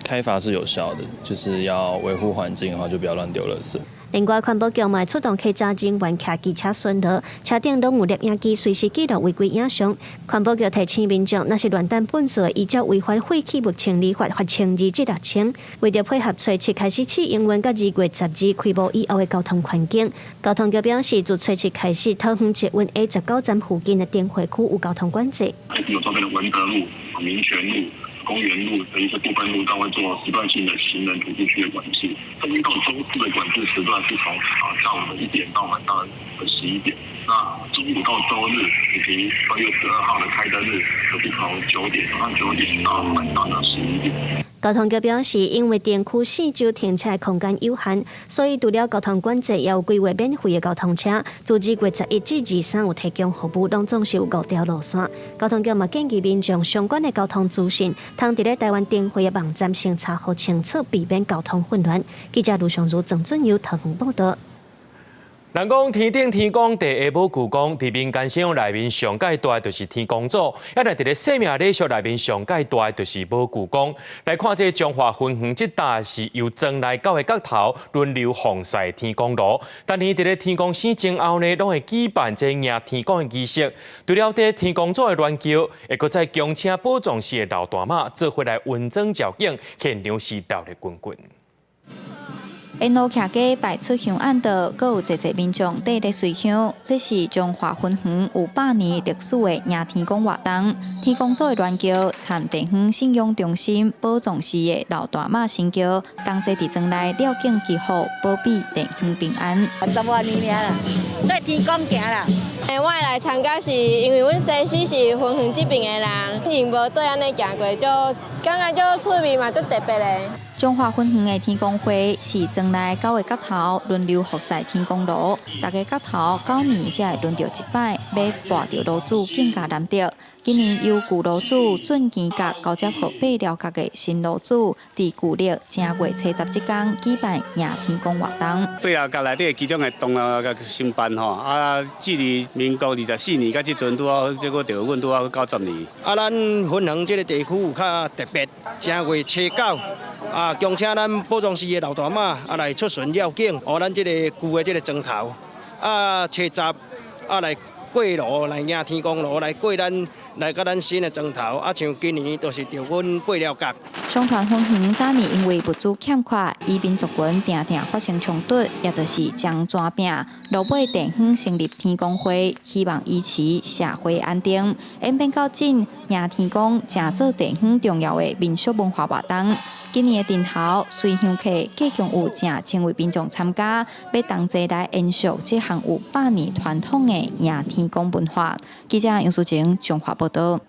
开罚是有效的，就是要维护环境的话，就不要乱丢垃圾。另外，环保局嘛出动稽查人员骑机车巡逻，车顶拢有摄影机随时记录违规影像。环保局提醒民众，若是乱弹本数，依照违反废弃物清理法罚清26000。为着配合初7开始试营运，到2月12开幕以后的交通环境，交通局表示，自初7开始，桃园捷运 A19站附近的灯会区有交通管制。有周边的文德路、民权路、公园路的一些部分路段会做时段性的行人徒步区的管制。周一到周4的管制时段是从下午的1点到晚上的11点。那周5到周日以及2月12号的开灯日，就是从早上9点到晚上的11点。交通局表示，因为电区4周停车空间有限，所以除了交通管制，也有规划免费的交通车。自2月11至23有提供服务，拢总是有5条路线。交通局嘛建议民众相关的交通资讯，通伫咧台湾灯会的网站先查好清楚，避免交通混乱。记者卢尚如、郑准由桃园报道。人讲天顶天公地下无故宫，伫民间信仰内面上界大就是天公祖，也来伫咧生命礼俗内面上界大就是无故宫。来看这中华分园这搭是由庄内9个角头轮流奉祀天公炉，但是伫咧天公生前后呢，拢会举办这迎天公的仪式。除了伫天公祖的銮轿，会搁再恭请宝藏寺的老大妈做回来温装照景，现场是热烈滚滚。沿路骑街摆出香案道，阁有侪民众缀咧随香。这是中华分园有100年历史的迎天公活动。天公祖的銮轿，参地方信仰中心宝藏寺的老大妈神轿，同齐伫庄内了境祈福，保庇地方平安。10多年啦，对天公行啦。我来参加是因为阮先生是分园这边的人，因无对安尼行过，就感觉就趣味嘛，就特别的。中华分园的天公会是庄内9个角头轮流服侍天公炉，大家角头9年才会轮到一摆，要跋着炉主更加难得。今年由旧炉主准基角交接予8寮角的新炉主，伫旧历正月初17天举办迎天公活动。8寮角内底其中的东寮甲新办吼，距离民国24年，甲即阵拄好，这个调阮拄好90年。咱分园这个地区有较特别，正月初9。恭请咱宝藏寺的老大妈来出巡绕境，咱这个旧的这个庄头初10来过炉来迎天公炉来过来到咱新的庄头像今年就是着阮8寮角。双团分园早年因为物资欠缺，以民族群定定发生冲突，也就是将抓拼。落尾地方成立天公会，希望维持社会安定。演变到今，迎天公正做地方重要的民俗文化活动。今年的顶头随香客计共有正千位民众参加，要同齐来延续这项有100年传统的迎天公文化。记者杨淑晴综合报道。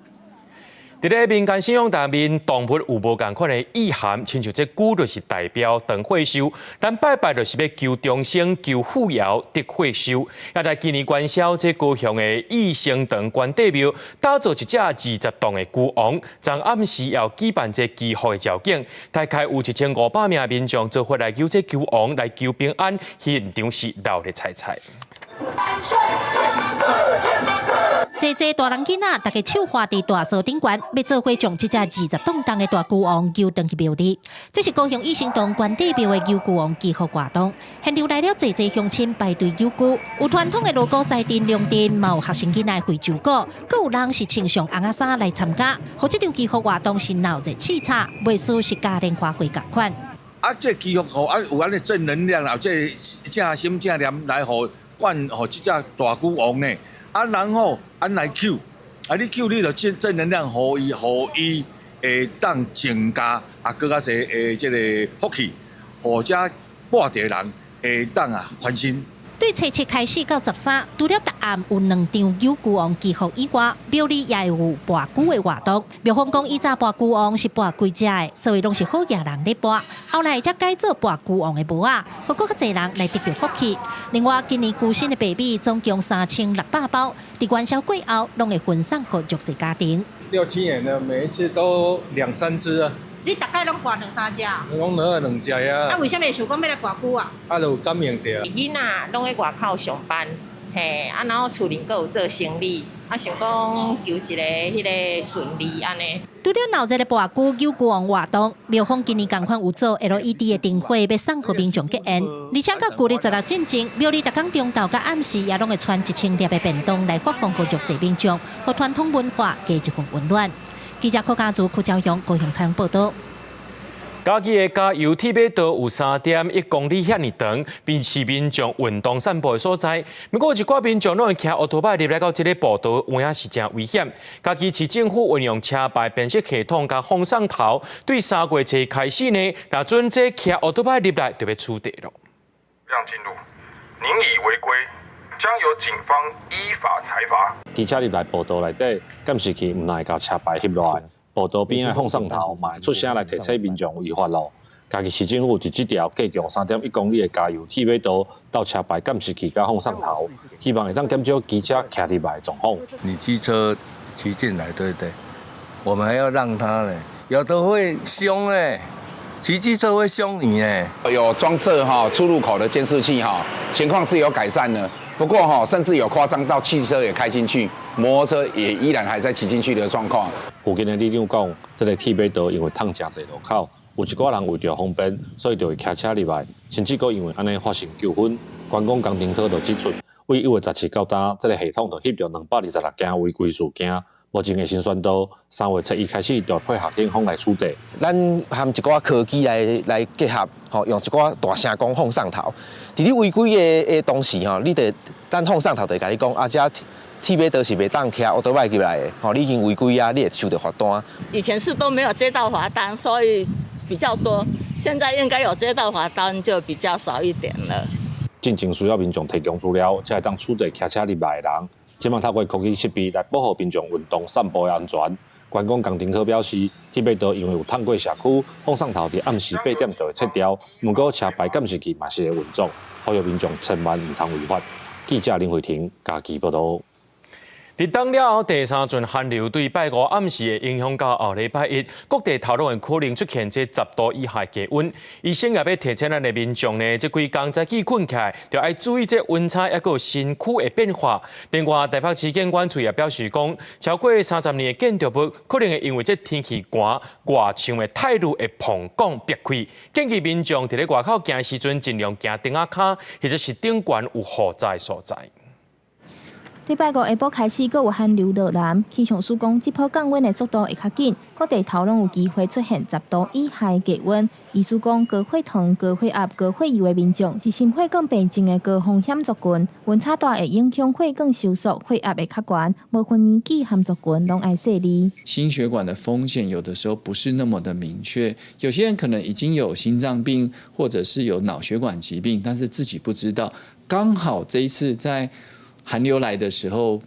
伫咧民间信仰内面，动物有无共款的意涵，亲像这牛就是代表长岁寿，咱拜拜就是要求长生、求富饶、得岁寿。也在今年元宵，这高雄的义兴堂关帝庙打造一只20栋的牛王，昨暗时要举办这祈福的照景，大概有1500名民众做伙来求这牛王来求平安，现场是热烈彩彩。这大人囡仔，大家手画伫大树顶悬，要做伙将这只20吨重的大龟王游登去庙里。这是高雄义兴堂关帝庙的游龟王祈福活动，现场来了济乡亲排队游龟，有传统的锣鼓赛阵亮灯，嘛有学生囡仔会酒鼓，阁有人是穿上红仔衫来参加。和这场祈福活动是闹热气差，袂输是嘉年华会同款。这祈福互有安尼正能量啦，这正心正念来互灌互这只大龟王呢。然后来求，你求你就正能量，互伊会当增加更加侪这个福气，互这半地人会当翻身。对初7开始到13，除了答案有2场游龟王祈福以外，庙里也有拔龟的活动。庙方讲，以前拔龟王是拔龟只的，所以拢是好野人咧拔。后来才改做拔龟王的帽仔，互更较侪人来得到福气。另外，今年旧新的白米总共3600包，伫元宵过后，拢会分散给弱势家庭。6、7年了，每一次都2、3只啊。你大概拢拔2、3只？拢2只啊。为什么想讲要来拔龟啊？就有感应到。囡仔拢喺外口上班，嘿，然后厝里阁有做生意，想讲求一个迄个顺利安尼。除了闹热的拔龟游龟王活动，庙方今年同款有做 LED 的灯会，要送给民众结缘，而且到旧历16进前，庙里逐天中昼甲暗时也拢会传1000粒的便当来发放给弱势民众，和传统文化加一份温暖。记者柯家族、柯昭雄高雄采访报道。嘉义的加油铁马道有3.1公里遐尼长，并是民众运动散步的所在。不过有一寡民众拢会骑奥托摆入来到这个步道，有影是真危险。嘉义市政府运用车牌辨识系统甲风送头，对3月初开始呢，若准这骑奥托摆入来就要处理了。让进入，您已违规，将由警方依法裁罚。骑车入来步道内底，监视器唔来甲车牌翕落来。步道边的放送头嘛，出声来提醒民众违法咯。嘉义市政府伫这条计共3.1公里的加油铁马道到车牌监视器甲放送头，希望会当减少机车骑入来的状况。你机车骑进来，对不对？我们还要让他呢，有的会凶哎，骑机车会凶你哎。有装设出入口的监视器情况是有改善的。不过甚至有夸张到汽车也开进去，摩托车也依然还在骑进去的状况。附近的里长讲，这个铁马道因为通真侪路口，有一寡人为着方便，所以就会骑车入来，甚至阁因为安尼发生纠纷。观光工程科就指出，为1月17到今，这个系统就翕到226件违规事件。目前的新宣导，3月7日开始就配合警方来处理。咱含一寡科技来结合，用一寡大声公放送头。伫你违规的同时，你得咱放送头就甲你讲，这铁马道是袂当骑奥多摆入来的，你已经违规啊，你会收到罚单。以前是都没有接到罚单，所以比较多。现在应该有接到罚单，就比较少一点了。进前需要民众提供资料，才会当处理骑车入来的人。今晚透过科技设备来保护民众运动散步的安全。观光工程科表示，铁马道因为有通过社区，放送头伫暗时8点就会撤掉，不过车牌监视器嘛是会运作，呼吁民众千万唔通违法。记者林慧婷嘉义报道。日当了后，第3阵寒流对拜5暗时会影响到后礼拜1，各地头拢会可能出现这10度以下低温。医生也要提醒咱的民众呢，这几天早起困起来，就要注意这温差，还有身躯的变化。另外，台北市建管处也表示讲，超过30年的建筑物可能会因为这天气寒，外墙的太热会膨胀裂开。建议民众伫咧外口行时阵，尽量行顶仔骹，或者是顶悬有雨载所在。礼拜5下晡开始，阁有寒流落南。气象署讲，这波降温的速度会较紧，各地头拢有机会出现10度以下的低温。医师讲，高血糖、高血压、高血油的民众，是心血管病症的高风险族群。温差大会影响血管收缩，血压会较悬。无分年纪和族群拢爱细腻。心血管的风险有的时候不是那么的明确，有些人可能已经有心脏病，或者是有脑血管疾病，但是自己不知道。刚好这一次在寒流来的时候，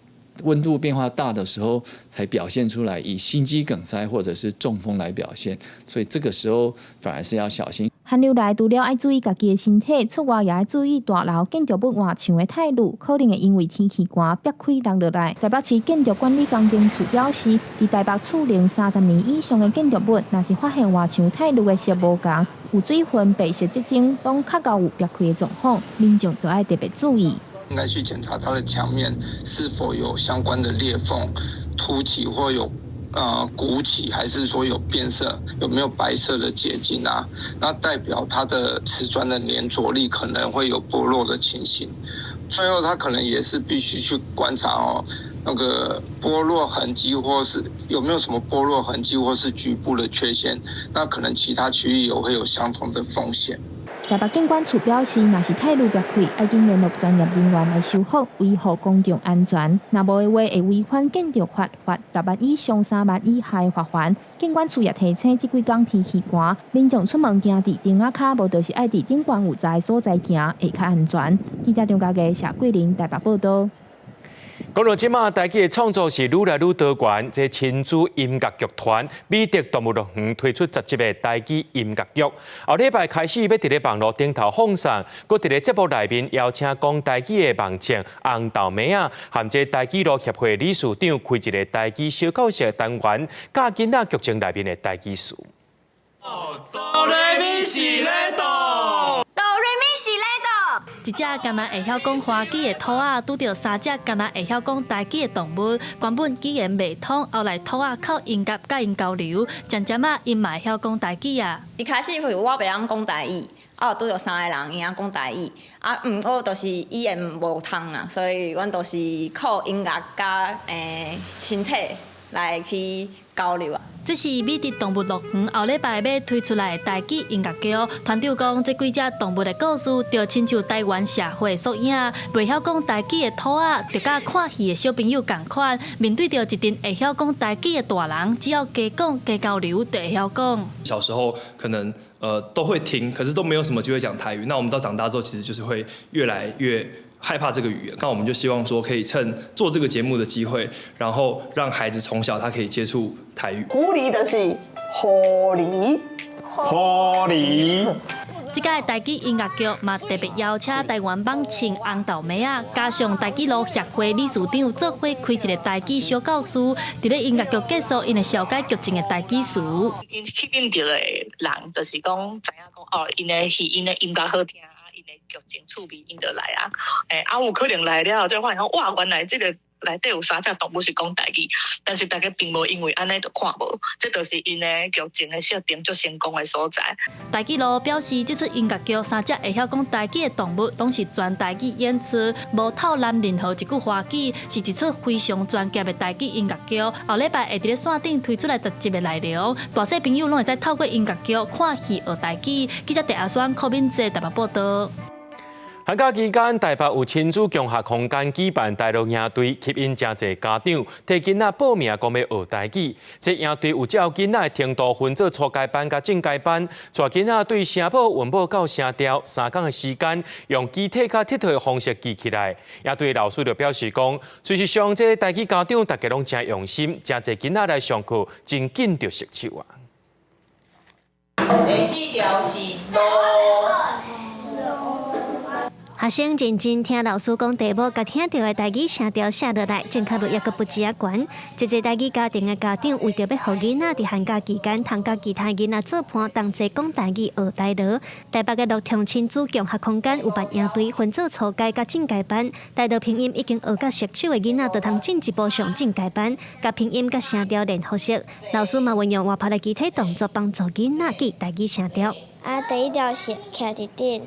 温度变化大的时候，才表现出来，以心肌梗塞或者是中风来表现，所以这个时候反而是要小心。寒流来，除了要注意家己的身体，出外也要注意大楼建筑物外墙的态度，可能会因为天气寒裂开落落来。台北市建筑管理工程处表示，伫台北厝龄30年以上的建筑物，若是发现外墙态度的色无同，有水分、白色结晶，拢较高有裂开的状况，民众就要特别注意。应该去检查它的墙面是否有相关的裂缝、凸起或有鼓起，还是说有变色，有没有白色的结晶啊？那代表它的瓷砖的粘着力可能会有剥落的情形。最后，它可能也是必须去观察那个剥落痕迹，或是有没有什么剥落痕迹，或是局部的缺陷，那可能其他区域也会有相同的风险。台北警管处表示，若是铁路裂开，要经联络专业人员来修复，维护公众安全。若无的话，会违反建筑法，罚10万以上3万以下罚款。警管处也提醒，这几天天气寒，民众出门行伫顶仔卡，无就是爱伫顶悬有在所在行，会较安全。记者张家嘅谢桂玲台北报道。讲到即马，台剧的创作是愈来愈多元。这亲子音乐剧团美德动物乐园推出10集的台剧音乐剧，后礼拜开始要伫咧网络顶头放送，佮伫咧节目内面邀请讲台剧的网青红豆妹啊，含这台剧路协会理事长开一个台剧小教室单元，教囡仔剧情内面的台剧词。哆来咪西来哆，哆来咪西来哆。一只敢若会晓讲华语的兔仔，拄着3只敢若会晓讲台语的动物，原本语言袂通，后来兔仔靠音乐甲因交流，渐渐啊，因嘛会晓讲台语啊。一开始我袂晓讲台语，拄着3个人伊讲台语，毋过就是语言无通啦，所以阮都是靠音乐甲身体来去交流啊。这是美德动物乐园后礼拜要推出来的台剧音乐剧。团长讲，这几只动物的故事，就亲像台湾社会缩影。袂晓讲台语的兔仔，就甲看戏的小朋友同款。面对着一群会晓讲台语的大人，只要加讲加交流，就会晓讲。小时候可能都会听，可是都没有什么机会讲台语。那我们到长大之后，其实就是会越来越害怕这个语言。那我们就希望说，可以趁做这个节目的机会，然后让孩子从小他可以接触台语。狐狸就是狐狸，狐狸。这届台剧音乐剧嘛特别邀请台湾网青红豆妹啊，加上台剧路协会理事长做伙开一个台剧小教室，伫咧音乐剧结束，因会小解剧情的台剧词。因吸引到的人，就是讲知影讲因的戏、因的音乐好听。剧情趣味因就来啊，有可能来了，就发现哇，原来这个内底有3只动物是讲台语，但是大家并无因为安尼就看无，这就是因的剧情的设定最成功的所在。台剧路表示，这出音乐剧3只会晓讲台语的动物，拢是全台语演出，无透揽任何一句华语，是一出非常专业的台剧音乐剧。后礼拜会伫咧线顶推出来10集的内容，大小朋友拢会再透过音乐剧看戏学台语。记者陈阿双、柯敏哲台北报道。寒假期间，台北有亲子共学空间举办台乐营队，吸引真侪家长替囡仔报名，讲要学台语。这营队有教囡仔的程度分做初阶班甲进阶班，带囡仔对声谱、韵母到声调3天的时间，用机体甲佚佗的方式记起来。营队老师就表示讲，事实上这台语家长大家拢真用心，真侪囡仔来上课，真紧就熟手啊。第4条是咯。学生认真听老师讲题目，甲听到的台语声调写落来，正确率也阁不止啊悬。这些台语家庭的家长为着要互囡仔伫寒假期间通甲其他囡仔做伴，同齐讲台语学台乐。台北的乐通亲子共学空间有办营队，分做初阶甲进阶班。台乐拼音已经学甲熟手的囡仔，就通进一步上进阶班，甲拼音甲声调练好识。老师嘛运用活泼的肢体动作，帮助囡仔记台语声调。第1条是徛伫顶。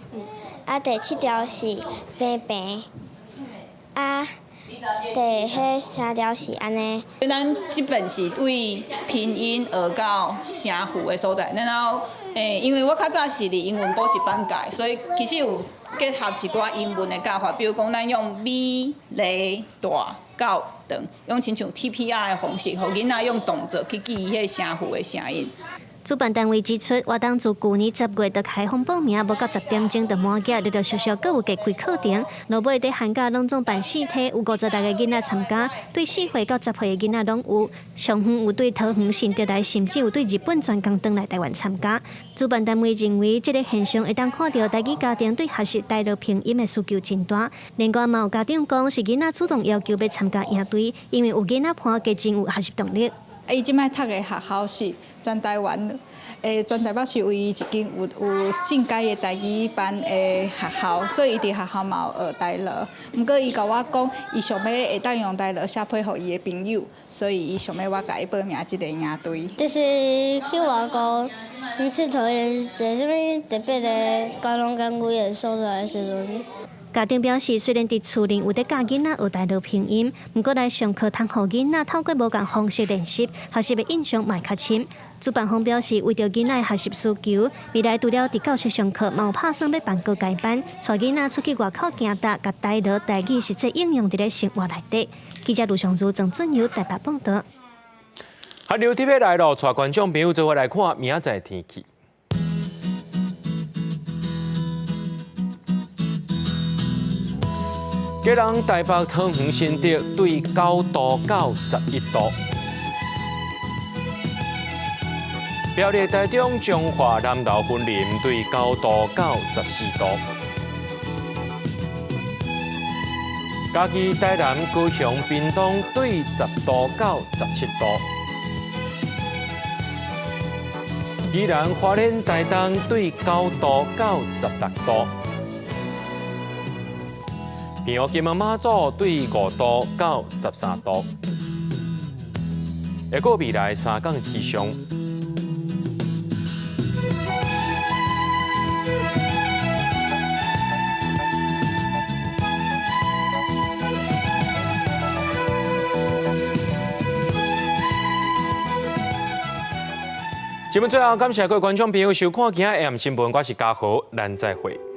第7条是平平，第迄3条是安尼。咱即本是为拼音学到声符的所在，然后因为我较早是伫英文补习班教，所以其实有结合一寡英文的教法，比如讲咱用米、雷、大、高等，用亲像 TPR 的方式，互囡仔用动作去记迄声符的声音。主办单位指出，活动自去年10月就开放报名，无到10点钟就满额，陆陆续续各有加开课程。落尾伫寒假拢总办4梯，有50大个囡仔参加，对4岁到10岁的囡仔拢有。上远有对桃园新德来，甚至有对日本专工登来台湾参加。主办单位认为，这个现象会当看到台语家庭对学习台乐拼音的需求真大。另外，嘛有家长讲是囡仔主动要求要参加营队，因为有囡仔伴加真有学习动力。伊即摆读的学校是全台湾。全台北市唯一一间有正解的台语班的学校，所以伊伫学校嘛有学台语。毋过伊甲我讲，伊想要会当用台语写配互伊的朋友，所以伊想要我甲伊报名即个营队。就是去外国佚佗的一个什物特别的交通工具的所在的时阵。家长表示，虽然伫厝内有得教囡仔学台语拼音，毋过来上课通互囡仔透过无共方式练习，学习的印象嘛较深。主办方表示，为着囡仔学习需求，未来除了伫教室上课，嘛有打算要办高阶班，带囡仔出去外口行达，甲台语、台语实际应用伫咧生活内底。记者卢尚珠、郑俊由台北报道。韩流 TV 来咯，带观众朋友做伙来看明仔载天气。吉人台北桃园新竹对9度到11度，苗栗台中彰化南投云林对9度到14度，嘉义台南高雄屏东对10度到17度，宜兰花莲台东对9度到16度。平湖金门马祖对5度到13度，下个未来3天气象。节目最后，感谢各位观众朋友收看今日AM新闻，我是嘉豪，咱再会。